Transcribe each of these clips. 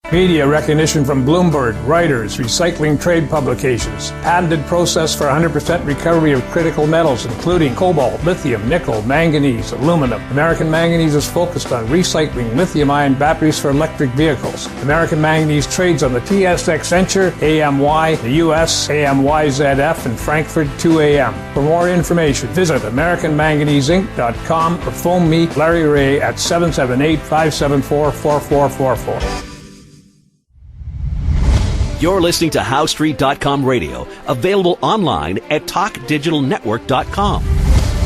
Media recognition from Bloomberg, Reuters, recycling trade publications. Patented process for 100% recovery of critical metals, including cobalt, lithium, nickel, manganese, aluminum. American Manganese is focused on recycling lithium-ion batteries for electric vehicles. American Manganese trades on the TSX Venture, AMY, the US, AMYZF, and Frankfurt 2AM. For more information, visit AmericanManganeseInc.com or phone me, Larry Ray, at 778-574-4444. You're listening to HowStreet.com radio, available online at TalkDigitalNetwork.com.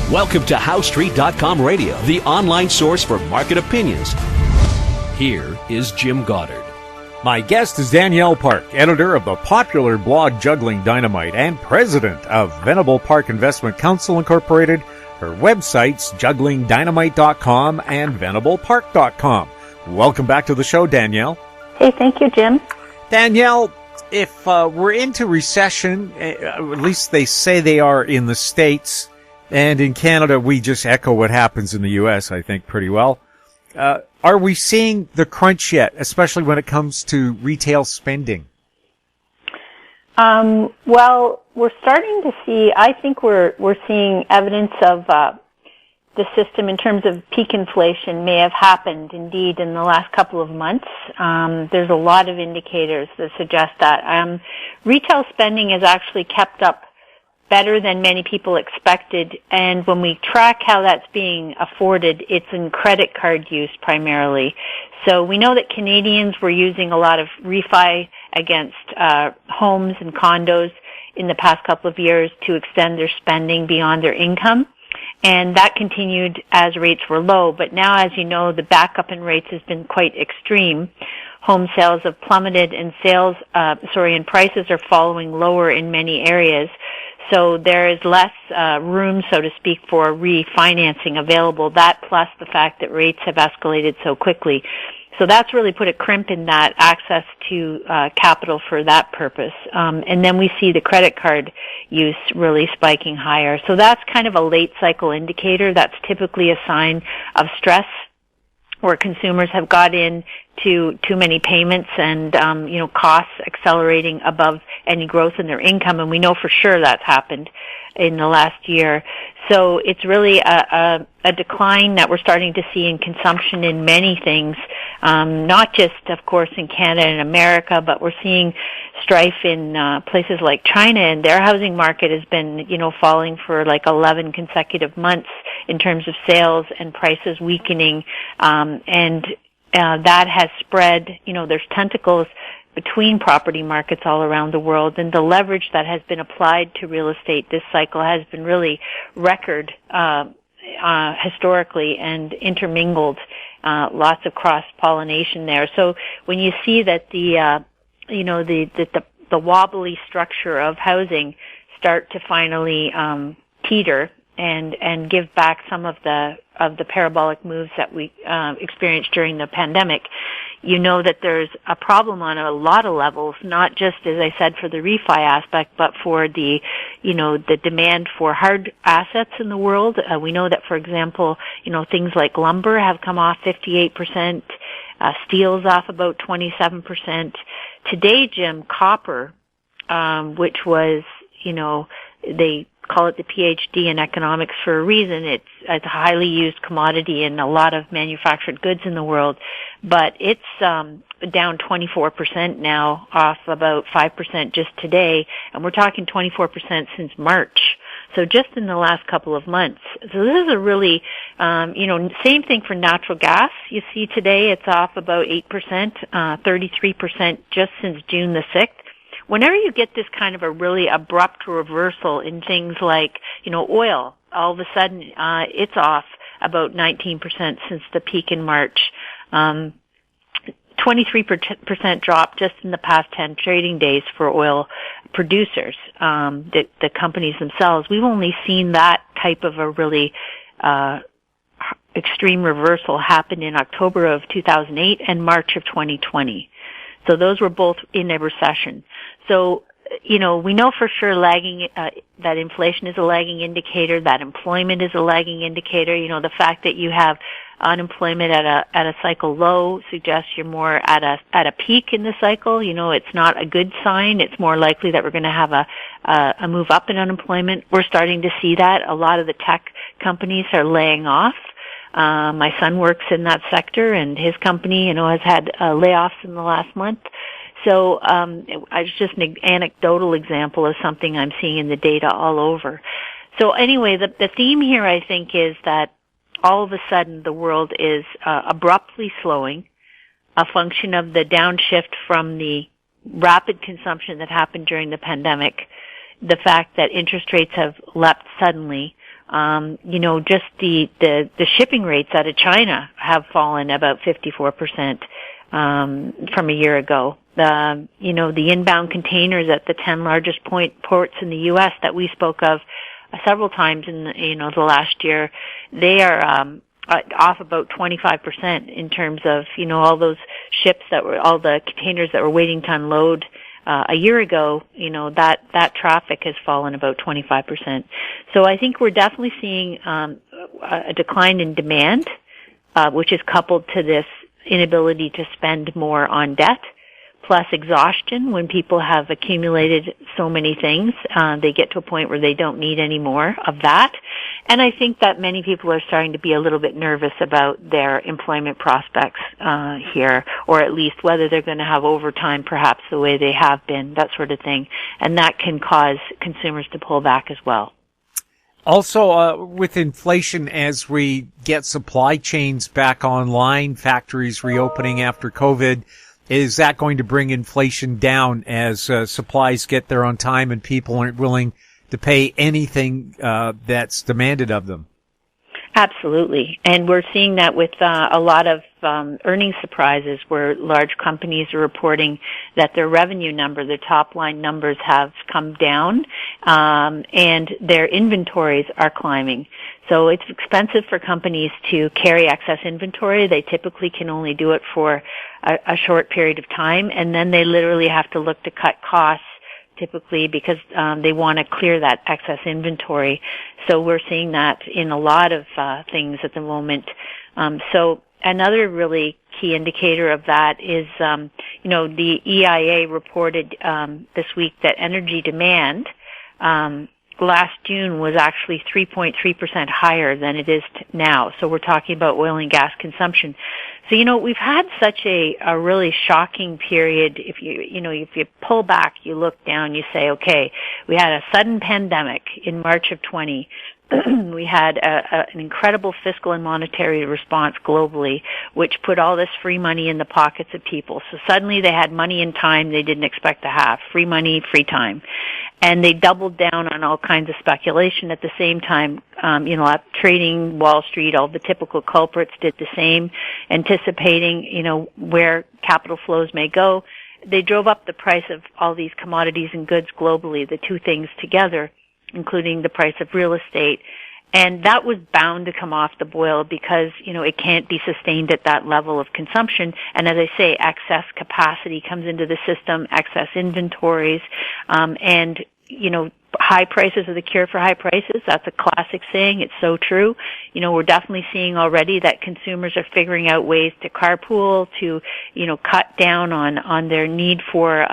Welcome to HowStreet.com radio, the online source for market opinions. Here is Jim Goddard. My guest is Danielle Park, editor of the popular blog Juggling Dynamite and president of Venable Park Investment Counsel Incorporated. Her websites, jugglingdynamite.com and venablepark.com. Welcome back to the show, Danielle. Hey, thank you, Jim. Danielle, if we're into recession, at least they say they are in the States, and in Canada we just echo what happens in the U.S., I think, pretty well. Are we seeing the crunch yet, especially when it comes to retail spending? Well, we're starting to see, I think we're seeing evidence of the system in terms of peak inflation may have happened indeed in the last couple of months. There's a lot of indicators that suggest that. Retail spending has actually kept up better than many people expected, and when we track how that's being afforded, it's in credit card use primarily. So we know that Canadians were using a lot of refi against homes and condos in the past couple of years to extend their spending beyond their income. And that continued as rates were low. But now, as you know, the backup in rates has been quite extreme. Home sales have plummeted and and prices are following lower in many areas. So there is less room, so to speak, for refinancing available. That plus the fact that rates have escalated so quickly. So that's really put a crimp in that access to capital for that purpose. And then we see the credit card use really spiking higher. So that's kind of a late cycle indicator. That's typically a sign of stress where consumers have got in to too many payments and, costs accelerating above any growth in their income. And we know for sure that's happened in the last year. So it's really a decline that we're starting to see in consumption in many things, not just, of course, in Canada and America, but we're seeing strife in places like China, and their housing market has been, falling for like 11 consecutive months in terms of sales and prices weakening, and that has spread, there's tentacles between property markets all around the world, and the leverage that has been applied to real estate this cycle has been really record historically and intermingled, lots of cross-pollination there. So when you see that the wobbly structure of housing start to finally teeter and give back some of the parabolic moves that we experienced during the pandemic, you know that there's a problem on a lot of levels, not just, as I said, for the refi aspect, but for the demand for hard assets in the world. We know that, for example, things like lumber have come off 58%, steel's off about 27%. Today, Jim, copper, which was, they call it the PhD in economics for a reason. It's a highly used commodity in a lot of manufactured goods in the world, but it's down 24% now, off about 5% just today, and we're talking 24% since March. So just in the last couple of months. So this is a really, same thing for natural gas. You see today it's off about 8%, 33% just since June the 6th. Whenever you get this kind of a really abrupt reversal in things like, oil, all of a sudden, it's off about 19% since the peak in March. 23% drop just in the past 10 trading days for oil producers, the companies themselves. We've only seen that type of a really, extreme reversal happen in October of 2008 and March of 2020. So those were both in a recession. So, we know for sure lagging that inflation is a lagging indicator, that employment is a lagging indicator. You know, the fact that you have unemployment at a cycle low suggests you're more at a peak in the cycle. You know, it's not a good sign. It's more likely that we're going to have a move up in unemployment. We're starting to see that. A lot of the tech companies are laying off. My son works in that sector, and his company, you know, has had layoffs in the last month. So it's just an anecdotal example of something I'm seeing in the data all over. So anyway, the theme here, I think, is that all of a sudden the world is abruptly slowing, a function of the downshift from the rapid consumption that happened during the pandemic, the fact that interest rates have leapt suddenly. You know, just the shipping rates out of China have fallen about 54% from a year ago. You know, the inbound containers at the 10 largest ports in the U.S. that we spoke of several times in the last year, they are off about 25% in terms of, you know, all those all the containers that were waiting to unload a year ago. You know, that traffic has fallen about 25%. So I think we're definitely seeing a decline in demand, which is coupled to this inability to spend more on debt, plus exhaustion. When people have accumulated so many things, they get to a point where they don't need any more of that. And I think that many people are starting to be a little bit nervous about their employment prospects here, or at least whether they're going to have overtime perhaps the way they have been, that sort of thing. And that can cause consumers to pull back as well. Also, with inflation, as we get supply chains back online, factories reopening after COVID, is that going to bring inflation down as supplies get there on time and people aren't willing to pay anything that's demanded of them? Absolutely. And we're seeing that with a lot of earnings surprises where large companies are reporting that their revenue number, their top line numbers have come down, and their inventories are climbing. So it's expensive for companies to carry excess inventory. They typically can only do it for a short period of time, and then they literally have to look to cut costs typically because they want to clear that excess inventory. So we're seeing that in a lot of things at the moment. So another really key indicator of that is, you know, the EIA reported this week that energy demand last June was actually 3.3% higher than it is now. So we're talking about oil and gas consumption. So, you know, we've had such a really shocking period. If you pull back, you look down, you say, okay, we had a sudden pandemic in March of 20. We had an incredible fiscal and monetary response globally, which put all this free money in the pockets of people. So suddenly they had money and time they didn't expect to have. Free money, free time. And they doubled down on all kinds of speculation at the same time. You know, trading, Wall Street, all the typical culprits did the same, anticipating, you know, where capital flows may go. They drove up the price of all these commodities and goods globally, the two things together, including the price of real estate. And that was bound to come off the boil because, you know, it can't be sustained at that level of consumption. And as I say, excess capacity comes into the system, excess inventories, and, you know, high prices are the cure for high prices. That's a classic saying. It's so true. You know, we're definitely seeing already that consumers are figuring out ways to carpool, to, you know, cut down on their need for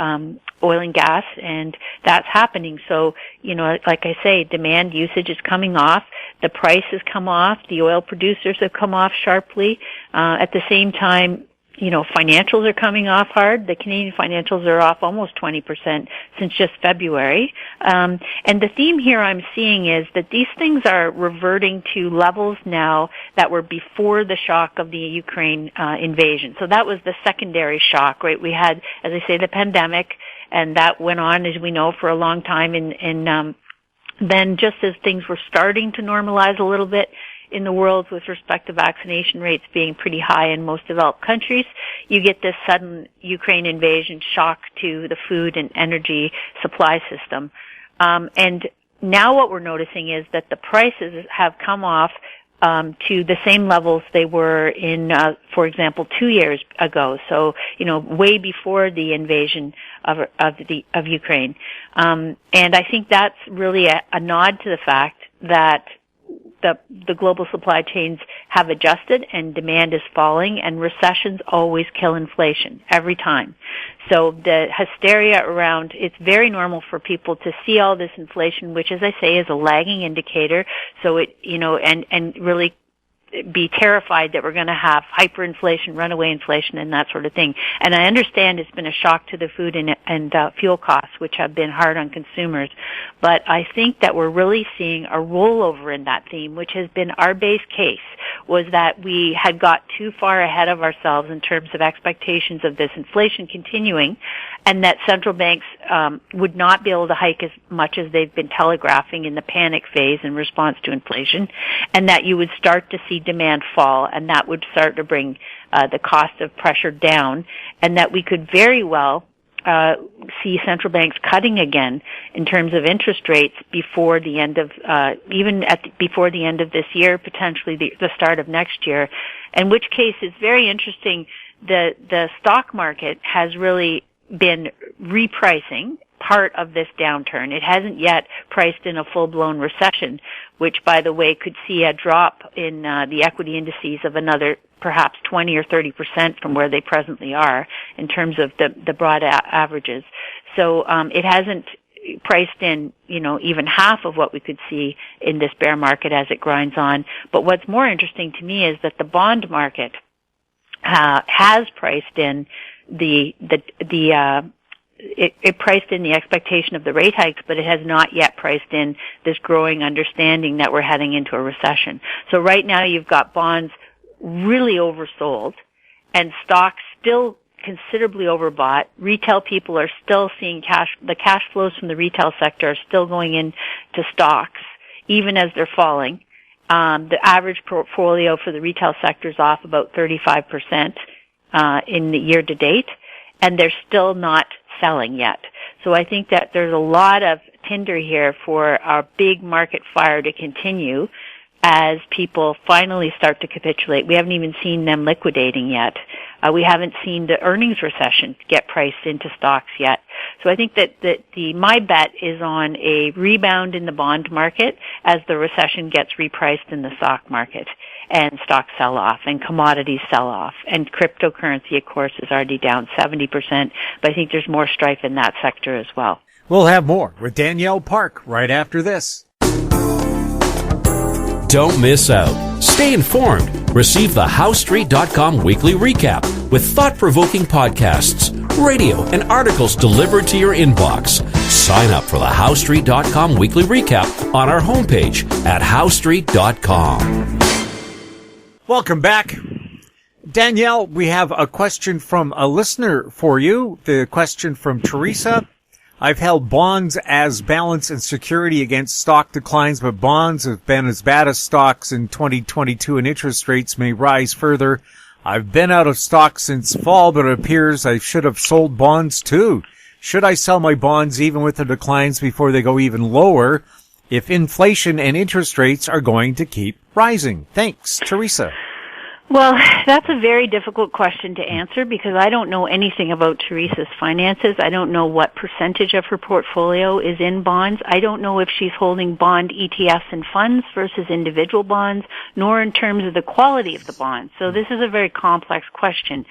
oil and gas, and that's happening. So, you know, like I say, demand usage is coming off. The price has come off. The oil producers have come off sharply. At the same time, you know, financials are coming off hard. The Canadian financials are off almost 20% since just February. And the theme here I'm seeing is that these things are reverting to levels now that were before the shock of the Ukraine invasion. So that was the secondary shock, right? We had, as I say, the pandemic, and that went on, as we know, for a long time. And then just as things were starting to normalize a little bit in the world with respect to vaccination rates being pretty high in most developed countries, you get this sudden Ukraine invasion shock to the food and energy supply system. And now what we're noticing is that the prices have come off to the same levels they were in, for example, 2 years ago. So, way before the invasion of Ukraine. And I think that's really a nod to the fact that the global supply chains have adjusted and demand is falling, and recessions always kill inflation every time. So the hysteria around, it's very normal for people to see all this inflation, which, as I say, is a lagging indicator. So it, and really be terrified that we're going to have hyperinflation, runaway inflation, and that sort of thing. And I understand it's been a shock to the food and fuel costs, which have been hard on consumers. But I think that we're really seeing a rollover in that theme, which has been our base case, was that we had got too far ahead of ourselves in terms of expectations of this inflation continuing, and that central banks would not be able to hike as much as they've been telegraphing in the panic phase in response to inflation, and that you would start to see demand fall, and that would start to bring the cost of pressure down, and that we could very well see central banks cutting again in terms of interest rates before the end of before the end of this year, potentially the start of next year. In which case, it's very interesting. The stock market has really been repricing part of this downturn. It hasn't yet priced in a full-blown recession, which, by the way, could see a drop in the equity indices of another perhaps 20 or 30% from where they presently are in terms of the broad averages. So it hasn't priced in, even half of what we could see in this bear market as it grinds on. But what's more interesting to me is that the bond market has priced in it priced in the expectation of the rate hikes, but it has not yet priced in this growing understanding that we're heading into a recession. So right now you've got bonds really oversold and stocks still considerably overbought. Retail people are still seeing the cash flows from the retail sector are still going into stocks, even as they're falling. The average portfolio for the retail sector is off about 35% in the year to date, and they're still not selling yet. So I think that there's a lot of tinder here for our big market fire to continue as people finally start to capitulate. We haven't even seen them liquidating yet. We haven't seen the earnings recession get priced into stocks yet. So I think that my bet is on a rebound in the bond market as the recession gets repriced in the stock market, and stocks sell off and commodities sell off. And cryptocurrency, of course, is already down 70%, but I think there's more strife in that sector as well. We'll have more with Danielle Park right after this. Don't miss out. Stay informed. Receive the HowStreet.com weekly recap with thought-provoking podcasts, radio, and articles delivered to your inbox. Sign up for the HowStreet.com weekly recap on our homepage at HowStreet.com. Welcome back. Danielle, we have a question from a listener for you. The question from Teresa. I've held bonds as balance and security against stock declines, but bonds have been as bad as stocks in 2022 and interest rates may rise further. I've been out of stock since fall, but it appears I should have sold bonds too. Should I sell my bonds even with the declines before they go even lower if inflation and interest rates are going to keep rising? Thanks, Teresa. Well, that's a very difficult question to answer because I don't know anything about Teresa's finances. I don't know what percentage of her portfolio is in bonds. I don't know if she's holding bond ETFs and funds versus individual bonds, nor in terms of the quality of the bonds. So this is a very complex question.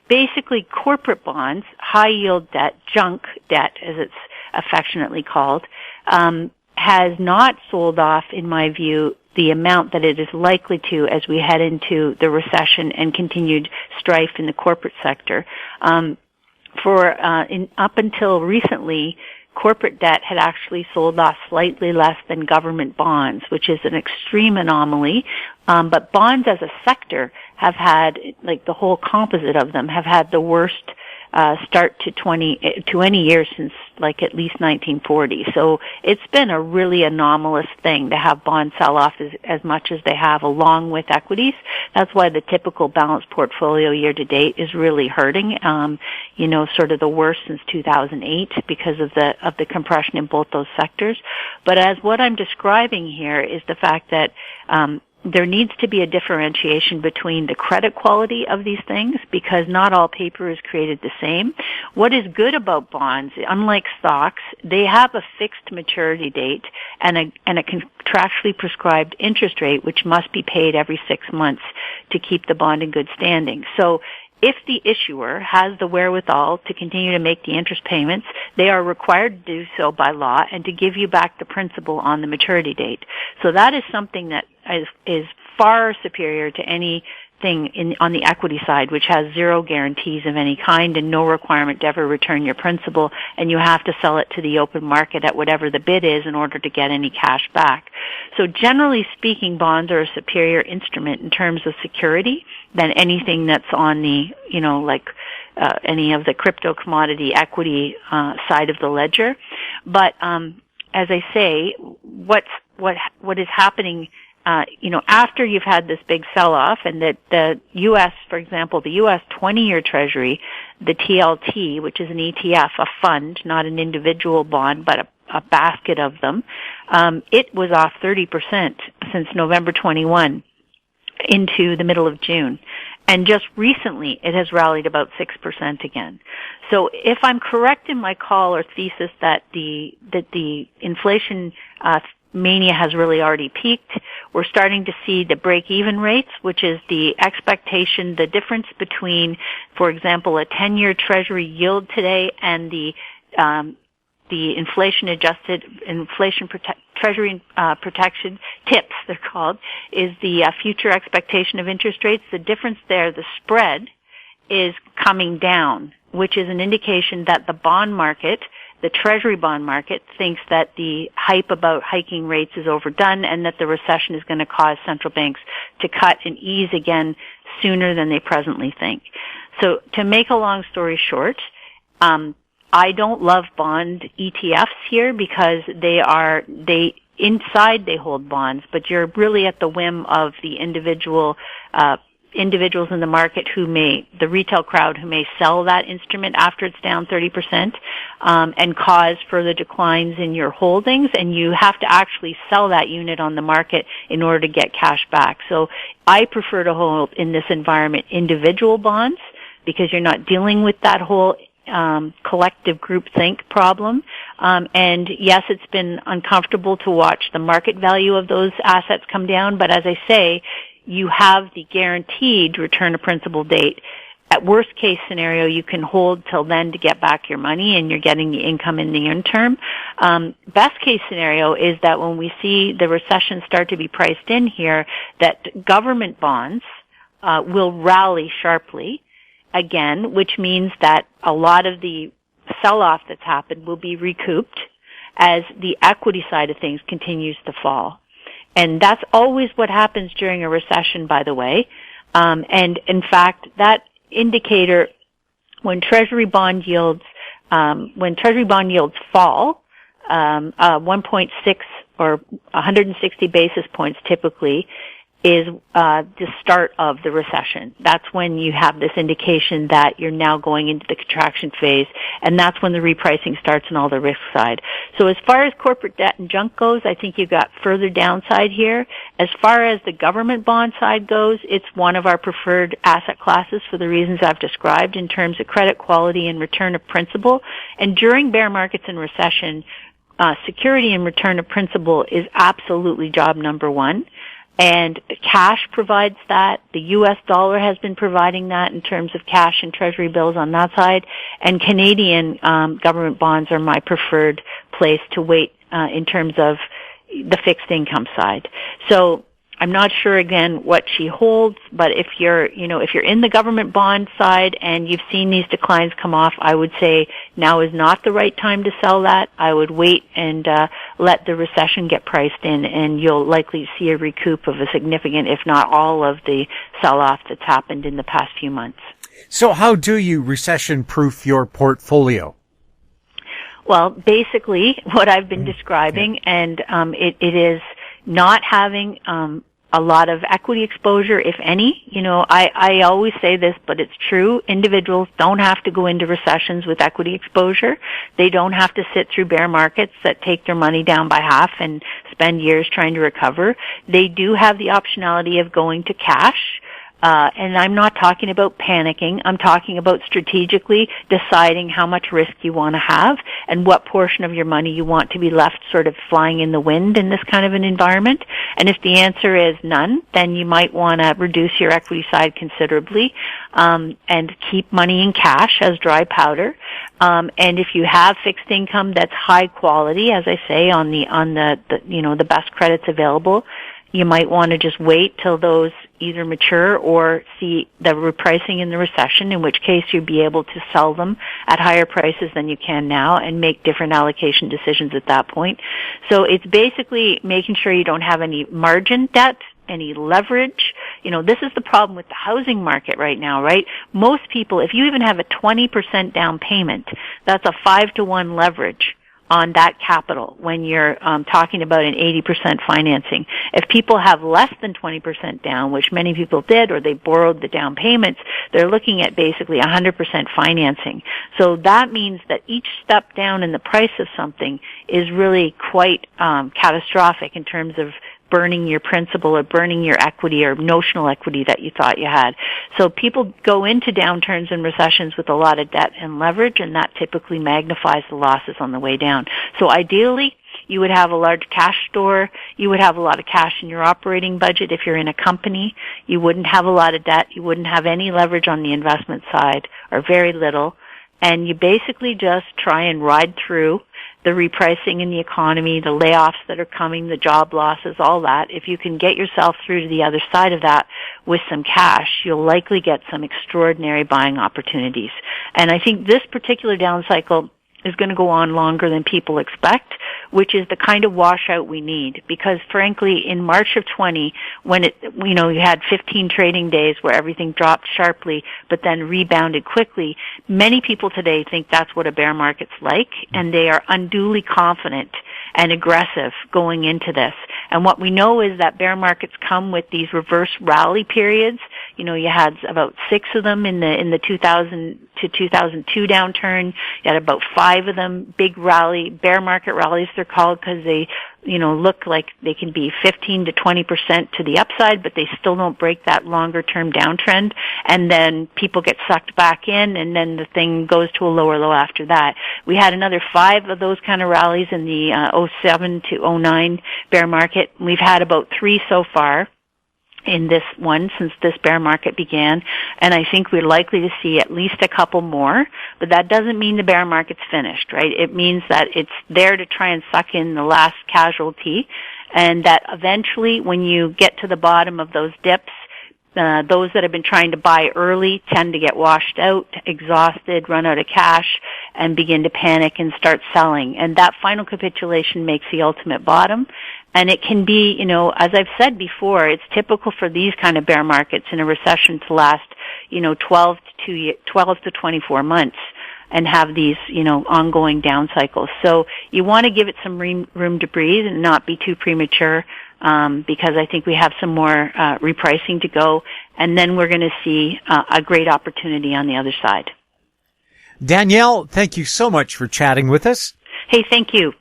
Basically, corporate bonds, high-yield debt, junk debt, as it's affectionately called, has not sold off, in my view, the amount that it is likely to as we head into the recession and continued strife in the corporate sector. Up until recently, corporate debt had actually sold off slightly less than government bonds, which is an extreme anomaly. But bonds as a sector have had, like the whole composite of them, have had the worst start to any year since like at least 1940. So it's been a really anomalous thing to have bonds sell off as much as they have along with equities. That's why the typical balanced portfolio year to date is really hurting, sort of the worst since 2008 because of the compression in both those sectors. But as what I'm describing here is the fact that there needs to be a differentiation between the credit quality of these things, because not all paper is created the same. What is good about bonds, unlike stocks, they have a fixed maturity date and a contractually prescribed interest rate, which must be paid every 6 months to keep the bond in good standing. So if the issuer has the wherewithal to continue to make the interest payments, they are required to do so by law and to give you back the principal on the maturity date. So that is something that is far superior to anything on the equity side, which has zero guarantees of any kind and no requirement to ever return your principal, and you have to sell it to the open market at whatever the bid is in order to get any cash back. So generally speaking, bonds are a superior instrument in terms of security than anything that's on the, any of the crypto commodity equity side of the ledger. But as I say, what is happening, after you've had this big sell-off, and that the U.S., for example, the U.S. 20-year Treasury, the TLT, which is an ETF, a fund, not an individual bond, but a basket of them, it was off 30% since November 21 into the middle of June. And just recently, it has rallied about 6% again. So if I'm correct in my call or thesis that the inflation mania has really already peaked, we're starting to see the break-even rates, which is the expectation, the difference between, for example, a 10-year Treasury yield today and the inflation-adjusted Treasury protection TIPS, they're called, is the future expectation of interest rates. The difference there, the spread, is coming down, which is an indication that the bond market, the Treasury bond market, thinks that the hype about hiking rates is overdone and that the recession is going to cause central banks to cut and ease again sooner than they presently think. So to make a long story short, I don't love bond ETFs here because they hold bonds, but you're really at the whim of the individuals in the market the retail crowd who may sell that instrument after it's down 30%, and cause further declines in your holdings, and you have to actually sell that unit on the market in order to get cash back. So I prefer to hold in this environment individual bonds because you're not dealing with that whole collective groupthink problem. And yes, it's been uncomfortable to watch the market value of those assets come down, but as I say, you have the guaranteed return of principal date. At worst case scenario, you can hold till then to get back your money and you're getting the income in the interim. Best case scenario is that when we see the recession start to be priced in here, that government bonds will rally sharply again, which means that a lot of the sell-off that's happened will be recouped as the equity side of things continues to fall. And that's always what happens during a recession, by the way. And in fact, that indicator, when Treasury bond yields fall, 1.6 or 160 basis points typically is the start of the recession. That's when you have this indication that you're now going into the contraction phase, and that's when the repricing starts and all the risk side. So as far as corporate debt and junk goes, I think you've got further downside here. As far as the government bond side goes, it's one of our preferred asset classes for the reasons I've described in terms of credit quality and return of principal. And during bear markets and recession, security and return of principal is absolutely job number one. And cash provides that. The U.S. dollar has been providing that in terms of cash and treasury bills on that side. And Canadian government bonds are my preferred place to wait in terms of the fixed income side. So I'm not sure again what she holds, but if you're in the government bond side and you've seen these declines come off, I would say now is not the right time to sell that. I would wait and let the recession get priced in, and you'll likely see a recoup of a significant, if not all, of the sell-off that's happened in the past few months. So how do you recession-proof your portfolio? Well, basically what I've been describing, and it is not having a lot of equity exposure, if any. I always say this, but it's true. Individuals don't have to go into recessions with equity exposure. They don't have to sit through bear markets that take their money down by half and spend years trying to recover. They do have the optionality of going to cash. And I'm not talking about panicking. I'm talking about strategically deciding how much risk you want to have and what portion of your money you want to be left sort of flying in the wind in this kind of an environment. And if the answer is none, then you might want to reduce your equity side considerably, and keep money in cash as dry powder. And if you have fixed income that's high quality, as I say, on the best credits available, you might want to just wait till those either mature or see the repricing in the recession, in which case you'd be able to sell them at higher prices than you can now and make different allocation decisions at that point. So it's basically making sure you don't have any margin debt, any leverage. This is the problem with the housing market right now, right? Most people, if you even have a 20% down payment, that's a 5-to-1 leverage on that capital when you're talking about an 80% financing. If people have less than 20% down, which many people did, or they borrowed the down payments, they're looking at basically 100% financing. So that means that each step down in the price of something is really quite catastrophic in terms of burning your principal or burning your equity or notional equity that you thought you had. So people go into downturns and recessions with a lot of debt and leverage, and that typically magnifies the losses on the way down. So ideally, you would have a large cash store. You would have a lot of cash in your operating budget if you're in a company. You wouldn't have a lot of debt. You wouldn't have any leverage on the investment side, or very little. And you basically just try and ride through the repricing in the economy, the layoffs that are coming, the job losses, all that. If you can get yourself through to the other side of that with some cash, you'll likely get some extraordinary buying opportunities. And I think this particular down cycle is going to go on longer than people expect, which is the kind of washout we need. Because frankly, in March of 20, when you had 15 trading days where everything dropped sharply, but then rebounded quickly, many people today think that's what a bear market's like, and they are unduly confident and aggressive going into this. And what we know is that bear markets come with these reverse rally periods. You had about 6 of them in the 2000 to 2002 downturn. You had about 5 of them, big bear market rallies they're called, because they, look like they can be 15 to 20% to the upside, but they still don't break that longer term downtrend. And then people get sucked back in, and then the thing goes to a lower low after that. We had another 5 of those kind of rallies in the 07 to 09 bear market. We've had about 3 so far in this one since this bear market began, and I think we're likely to see at least a couple more, but that doesn't mean the bear market's finished, right? It means that it's there to try and suck in the last casualty, and that eventually when you get to the bottom of those dips, those that have been trying to buy early tend to get washed out, exhausted, run out of cash, and begin to panic and start selling. And that final capitulation makes the ultimate bottom. And it can be, as I've said before, it's typical for these kind of bear markets in a recession to last, 12 to 24 months and have these, ongoing down cycles. So you want to give it some room to breathe and not be too premature, because I think we have some more repricing to go, and then we're going to see a great opportunity on the other side. Danielle, thank you so much for chatting with us. Hey, thank you.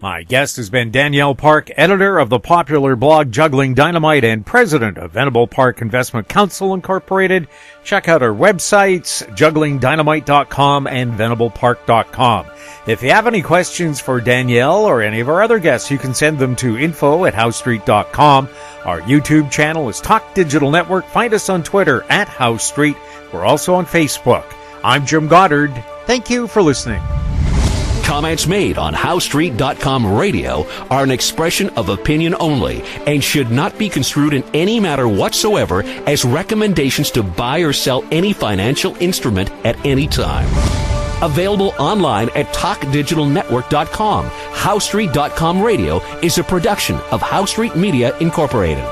My guest has been Danielle Park, editor of the popular blog Juggling Dynamite and president of Venable Park Investment Counsel Incorporated. Check out our websites, jugglingdynamite.com and venablepark.com. If you have any questions for Danielle or any of our other guests, you can send them to info@housestreet.com. Our YouTube channel is Talk Digital Network. Find us on Twitter @HouseStreet. We're also on Facebook. I'm Jim Goddard. Thank you for listening. Comments made on HouseStreet.com radio are an expression of opinion only and should not be construed in any matter whatsoever as recommendations to buy or sell any financial instrument at any time. Available online at TalkDigitalNetwork.com. HouseStreet.com radio is a production of House Street Media Incorporated.